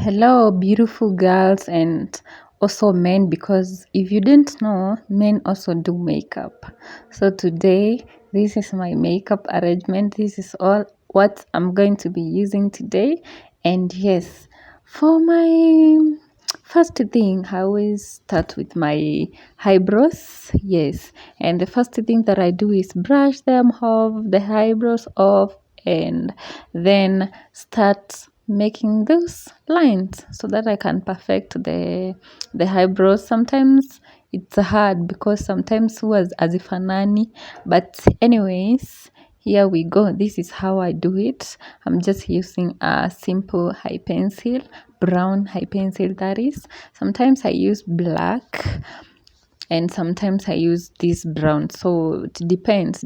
Hello, beautiful girls and also men, because if you didn't know, men also do makeup. So today, this is my makeup arrangement. This is all what I'm going to be using today. And yes, for my first thing, I always start with my eyebrows. Yes, and the first thing that I do is brush them off, the eyebrows off, and then start making those lines so that I can perfect the eyebrows. Sometimes it's hard because sometimes was azifanani, but anyways, here we go. This is how I do it. I'm just using a simple high pencil, brown high pencil that is. Sometimes I use black and sometimes I use this brown. So it depends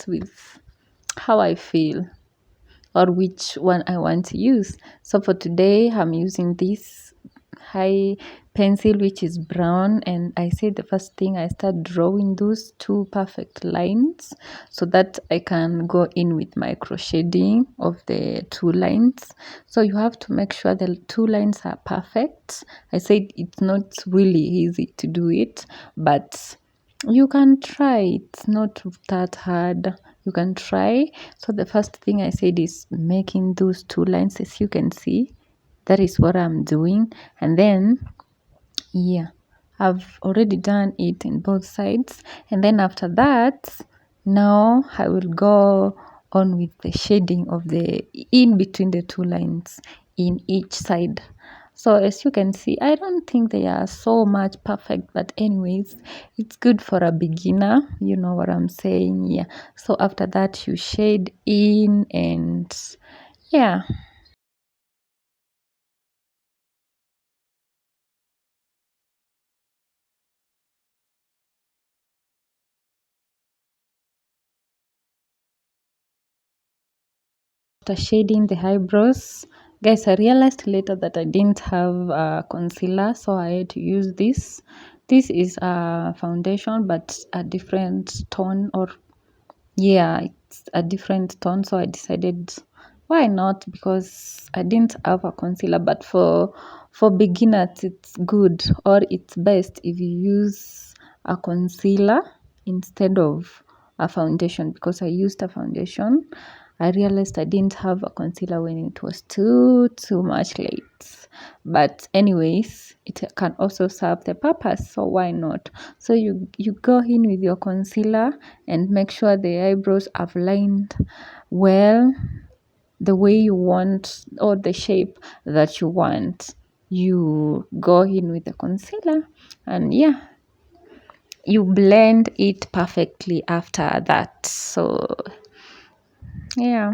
with how I feel or which one I want to use. So for today, I'm using this high pencil, which is brown. And I said the first thing I start drawing those two perfect lines so that I can go in with my crocheting of the two lines. So you have to make sure the two lines are perfect. I said it's not really easy to do it, but you can try. It's not that hard. You can try. So the first thing I said is making those two lines, as you can see. That is what I'm doing. And then, yeah, I've already done it in both sides. And then after that, now I will go on with the shading of the in between the two lines in each side. So as you can see, I don't think they are so much perfect, but anyways, it's good for a beginner. You know what I'm saying? Yeah. So after that, you shade in and yeah. After shading the eyebrows, guys, I realized later that I didn't have a concealer, so I had to use this. This is a foundation, but a different tone, or yeah, it's a different tone. So I decided, why not? Because I didn't have a concealer, but for beginners, it's good or it's best if you use a concealer instead of a foundation, because I used a foundation. I realized I didn't have a concealer when it was too much late. But anyways, it can also serve the purpose, so why not? So you go in with your concealer and make sure the eyebrows are lined well, the way you want or the shape that you want. You go in with the concealer and yeah, you blend it perfectly after that. So yeah.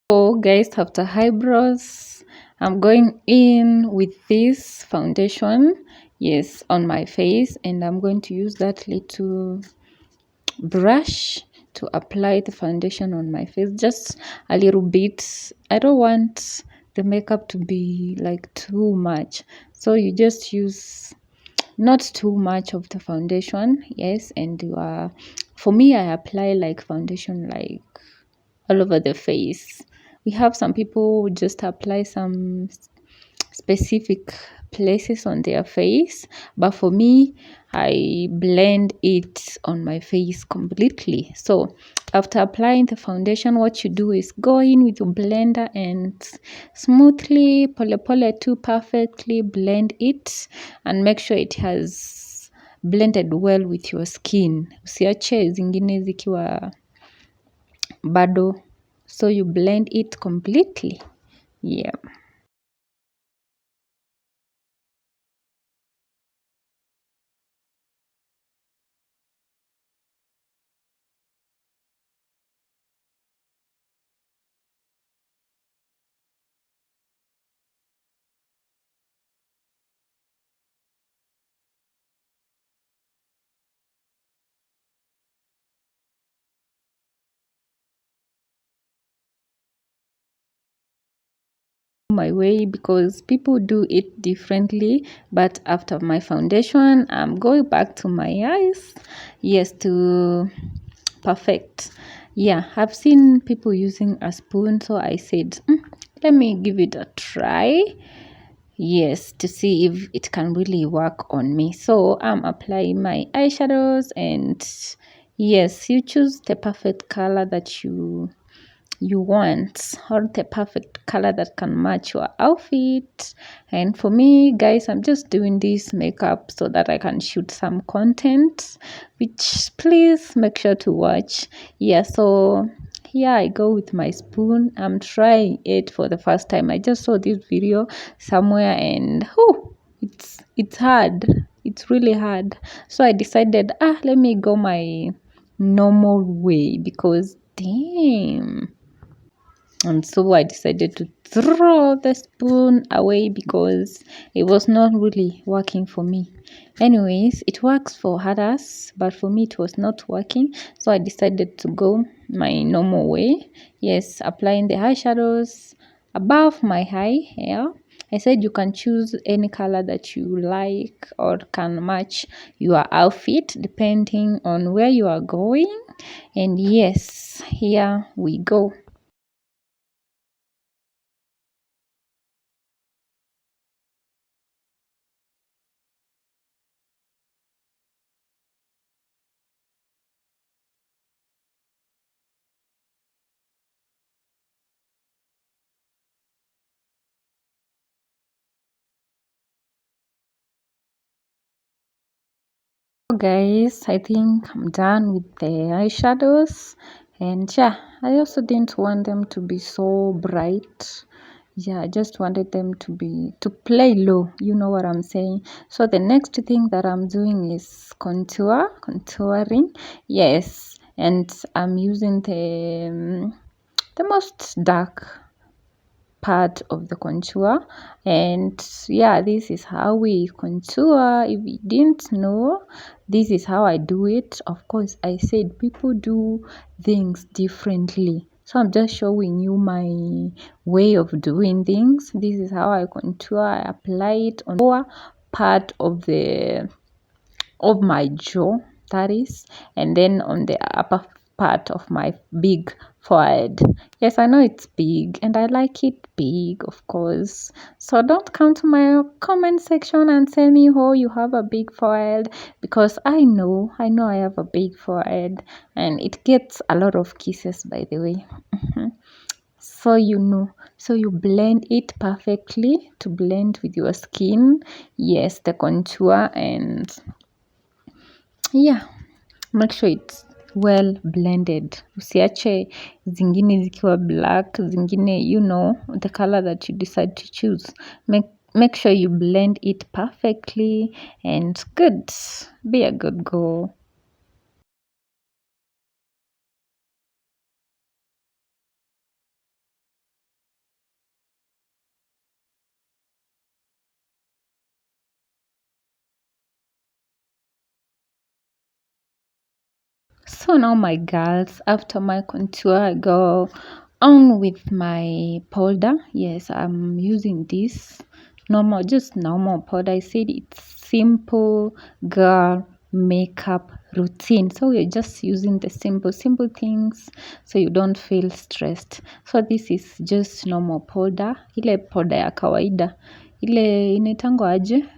So guys, after eyebrows, I'm going in with this foundation, yes, on my face, and I'm going to use that little brush to apply the foundation on my face, just a little bit. I don't want the makeup to be like too much, so you just use not too much of the foundation, yes. And you are, for me, I apply like foundation like all over the face. We have some people who just apply some specific places on their face, but for me, I blend it on my face completely. So after applying the foundation, what you do is go in with your blender and smoothly, pole pole to perfectly blend it and make sure it has blended well with your skin. Usiache zingine zikiwa bado, so you blend it completely. Yeah. my way because people do it differently. But after my foundation, I'm going back to my eyes, yes, to perfect. Yeah, I've seen people using a spoon, so I said, let me give it a try. Yes, to see if it can really work on me. So I'm applying my eyeshadows, and yes, you choose the perfect color that you want, or the perfect color that can match your outfit. And for me, guys, I'm just doing this makeup so that I can shoot some content, which please make sure to watch. Yeah, so here I go with my spoon. I'm trying it for the first time. I just saw this video somewhere, and it's hard. It's really hard. So I decided, let me go my normal way because damn. And so I decided to throw the spoon away because it was not really working for me. Anyways, it works for others, but for me it was not working. So I decided to go my normal way. Yes, applying the eyeshadows above my eye here. I said you can choose any color that you like or can match your outfit depending on where you are going. And yes, here we go. Guys, I think I'm done with the eyeshadows, and yeah, I also didn't want them to be so bright. Yeah, I just wanted them to play low, you know what I'm saying. So the next thing that I'm doing is contouring. Yes, and I'm using the most dark part of the contour. And yeah, this is how we contour. If you didn't know, this is how I do it. Of course, I said people do things differently, so I'm just showing you my way of doing things. This is how I contour. I apply it on the lower part of my jaw, that is, and then on the upper part of my big forehead. Yes, I know it's big and I like it big, of course. So don't come to my comment section and tell me, oh, you have a big forehead, because I know I have a big forehead and it gets a lot of kisses, by the way. So you know, so you blend it perfectly to blend with your skin. Yes, the contour, and yeah, make sure it's well blended. Usiache zingine zikiwa black, zingine, the color that you decide to choose. Make sure you blend it perfectly and good. Be a good girl. So now my girls, after my contour, I go on with my powder. Yes, I'm using this just normal powder. I said it's simple girl makeup routine. So we're just using the simple things so you don't feel stressed. So this is just normal powder. Ile powder ya kawaida. Ile inaitangwa aje?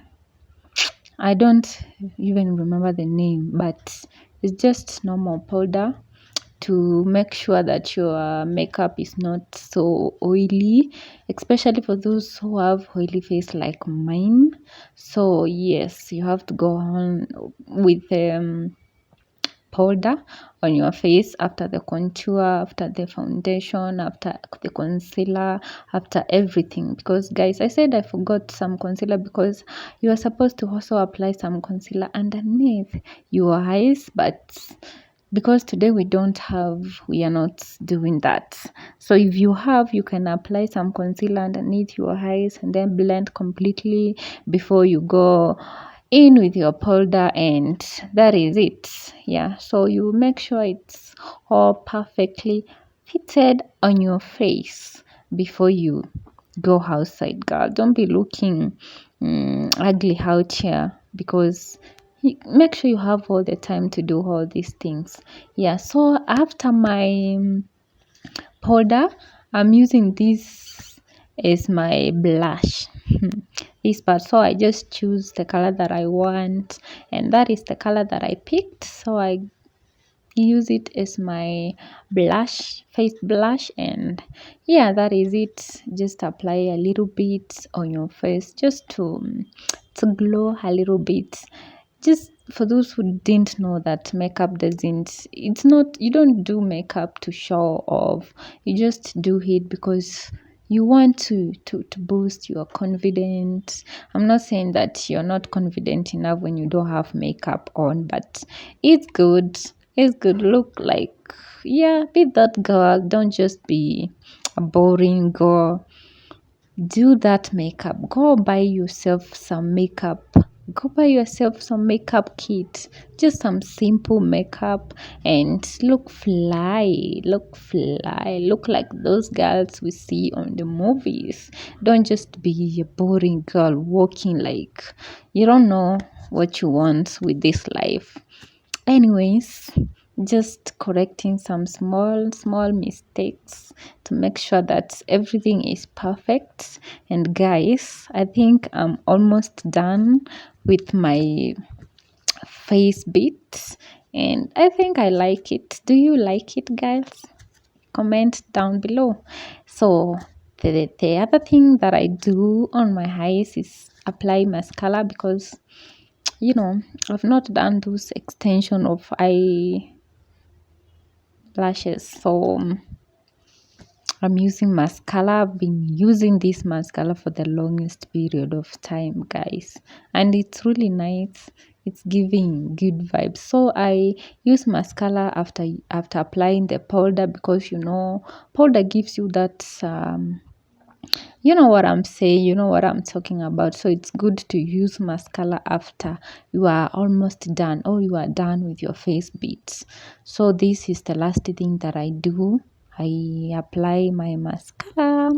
I don't even remember the name, but it's just normal powder to make sure that your makeup is not so oily, especially for those who have oily face like mine. So yes, you have to go on with powder on your face after the contour, after the foundation, after the concealer, after everything. Because guys, I said I forgot some concealer because you are supposed to also apply some concealer underneath your eyes, but because today we are not doing that. So if you have, you can apply some concealer underneath your eyes and then blend completely before you go in with your powder, and that is it. Yeah, so you make sure it's all perfectly fitted on your face before you go outside, girl. Don't be looking ugly out here, because make sure you have all the time to do all these things. Yeah, so after my powder, I'm using this as my blush. This part, so I just choose the color that I want, and that is the color that I picked, so I use it as my blush, face blush. And yeah, that is it. Just apply a little bit on your face, just to glow a little bit. Just for those who didn't know that makeup doesn't, it's not, you don't do makeup to show off. You just do it because you want to boost your confidence. I'm not saying that you're not confident enough when you don't have makeup on, but it's good. It's good. Look like, yeah, be that girl. Don't just be a boring girl. Do that makeup. Go buy yourself some makeup. Go buy yourself some makeup kit. Just some simple makeup, and look fly. Look fly. Look like those girls we see on the movies. Don't just be a boring girl walking like you don't know what you want with this life. Anyways, just correcting some small mistakes to make sure that everything is perfect. And guys, I think I'm almost done with my face bit, and I think I like it. Do you like it, guys? Comment down below. So the other thing that I do on my eyes is apply mascara, because I've not done those extension of eye lashes. So I'm using mascara. I've been using this mascara for the longest period of time, guys, and it's really nice. It's giving good vibes. So I use mascara after applying the powder, because powder gives you that you know what I'm saying, you know what I'm talking about. So it's good to use mascara after you are almost done, or you are done with your face beads. So this is the last thing that I do. I apply my mascara.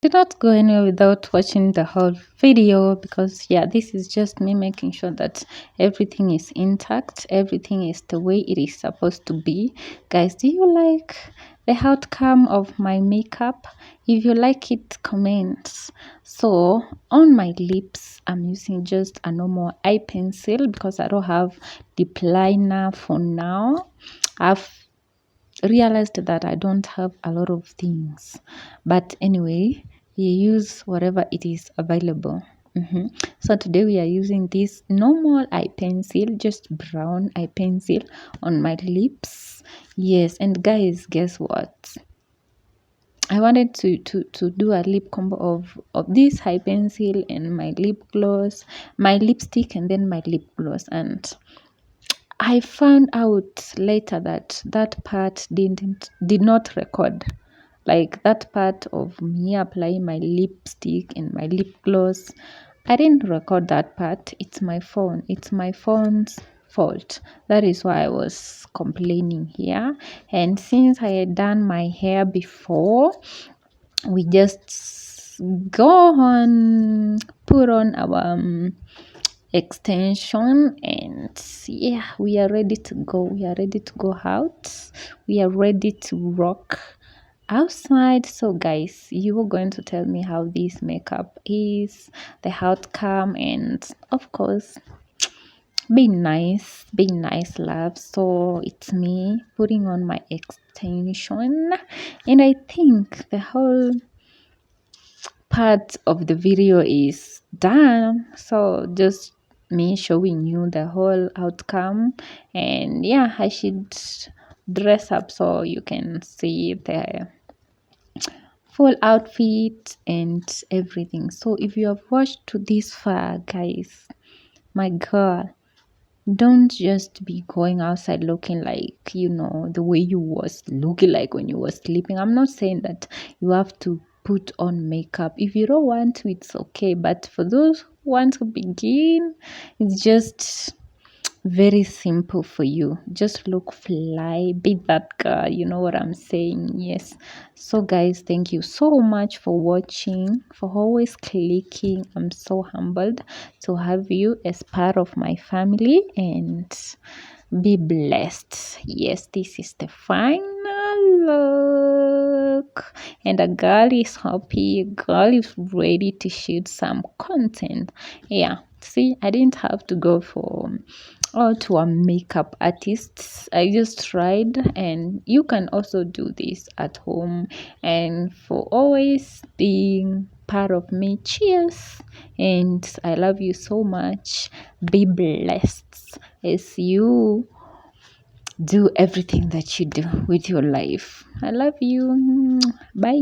Do not go anywhere without watching the whole video, because yeah, this is just me making sure that everything is intact, everything is the way it is supposed to be. Guys, do you like the outcome of my makeup? If you like it, comment. So on my lips, I'm using just a normal eye pencil, because I don't have lip liner for now. I've realized that I don't have a lot of things, but anyway, you use whatever it is available. So today we are using this normal eye pencil, just brown eye pencil on my lips. Yes, and guys, guess what? I wanted to do a lip combo of this eye pencil and my lip gloss, my lipstick, and then my lip gloss. And I found out later that that part did not record. Like that part of me applying my lipstick and my lip gloss, I didn't record that part. It's my phone. It's my phone's fault. That is why I was complaining here. And since I had done my hair before, we just go on, put on our extension, and yeah, we are ready to go. We are ready to go out. We are ready to rock outside. So guys, you are going to tell me how this makeup is, the outcome, and of course, be nice, love. So it's me putting on my extension, and I think the whole part of the video is done. So just me showing you the whole outcome, and yeah, I should dress up so you can see the full outfit and everything. So if you have watched to this far, guys, my girl, don't just be going outside looking like the way you was looking like when you were sleeping. I'm not saying that you have to put on makeup. If you don't want to, it's okay. But for those who want to begin, it's just very simple for you. Just look fly, be that girl. You know what I'm saying? Yes. So, guys, thank you so much for watching, for always clicking. I'm so humbled to have you as part of my family, and be blessed. Yes, this is the final look, and a girl is happy. A girl is ready to shoot some content. Yeah, see, I didn't have to go for to a makeup artist. I just tried, and you can also do this at home. And for always being part of me, cheers, and I love you so much. Be blessed as you do everything that you do with your life. I love you. Bye.